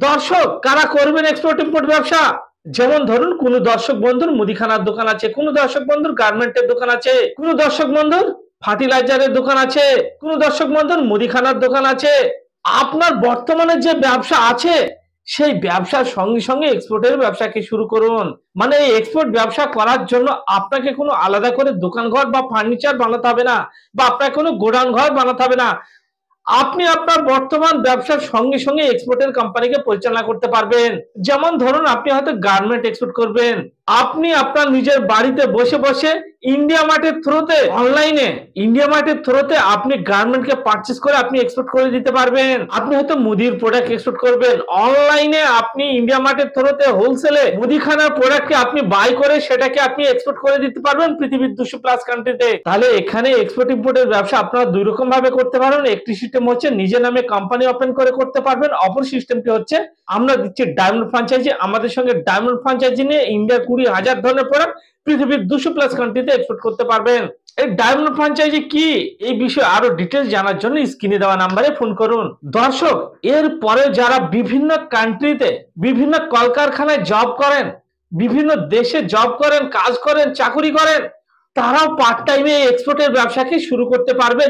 দর্শক কারা করবেন এক্সপোর্ট ইম্পোর্ট ব্যবসা? যেমন ধরুন কোন দর্শক বন্ধুর মুদিখানার দোকান আছে, কোন দর্শক বন্ধুর গার্মেন্টের দোকান আছে, কোন দর্শক বন্ধুর ফার্টিলাইজারের দোকান আছে, কোন দর্শক বন্ধুর মুদিখানার দোকান আছে। আপনার বর্তমানে যে ব্যবসা আছে সেই ব্যবসার সঙ্গে সঙ্গে এক্সপোর্টের ব্যবসাকে শুরু করুন। মানে এই এক্সপোর্ট ব্যবসা করার জন্য আপনাকে কোনো আলাদা করে দোকান ঘর বা ফার্নিচার বানাতে হবে না, বা আপনার কোনো গোডাউন ঘর বানাতে হবে না। আপনি আপনার বর্তমান ব্যবসার সঙ্গে সঙ্গে এক্সপোর্টের কোম্পানিকে পরিচালনা করতে পারবেন। যেমন ধরুন আপনি হয়তো গার্মেন্ট এক্সপোর্ট করবেন, আপনি আপনার নিজের বাড়িতে বসে বসে ইন্ডিয়া মার্টের থ্রুতে, অনলাইনে ইন্ডিয়া মার্টের থ্রুতে আপনি গার্মেন্টকে পারচেজ করে আপনি এক্সপোর্ট করে দিতে পারবেন। আপনি হয়তো মুদির প্রোডাক্ট এক্সপোর্ট করবেন, অনলাইনে আপনি ইন্ডিয়া মার্টের থ্রুতে হোলসেলে মুদিখানার প্রোডাক্টকে আপনি বাই করে সেটাকে আপনি এক্সপোর্ট করে দিতে পারবেন পৃথিবীর 200+ কান্ট্রিতে। তাহলে এখানে এক্সপোর্ট ইম্পোর্টের ব্যবসা আপনারা দুই রকম ভাবে করতে পারেন। একটি সিস্টেম হচ্ছে নিজের নামে কোম্পানি ওপেন করে করতে পারবেন, অপর সিস্টেমটি হচ্ছে আমরা দিচ্ছি ডায়মন্ড ফ্র্যাঞ্চাইজি। আমাদের সঙ্গে ডায়মন্ড ফ্র্যাঞ্চাইজি নিয়ে ইন্ডিয়ার 20,000 ধরনের প্রোডাক্ট পৃথিবীর 200+ কান্ট্রিতে এক্সপোর্ট করতে পারবেন। এই ডায়মন্ড ফ্র্যাঞ্চাইজি কি, এই বিষয়ে আরো ডিটেইলস জানার জন্য স্ক্রিনে দেওয়া নাম্বারে ফোন করুন। দর্শক এর পরে যারা বিভিন্ন কান্ট্রিতে বিভিন্ন কলকারখানায় জব করেন, বিভিন্ন দেশে জব করেন, কাজ করেন, চাকুরি করেন, তারাও পার্ট টাইমে এক্সপোর্টের ব্যবসাকে শুরু করতে পারবেন।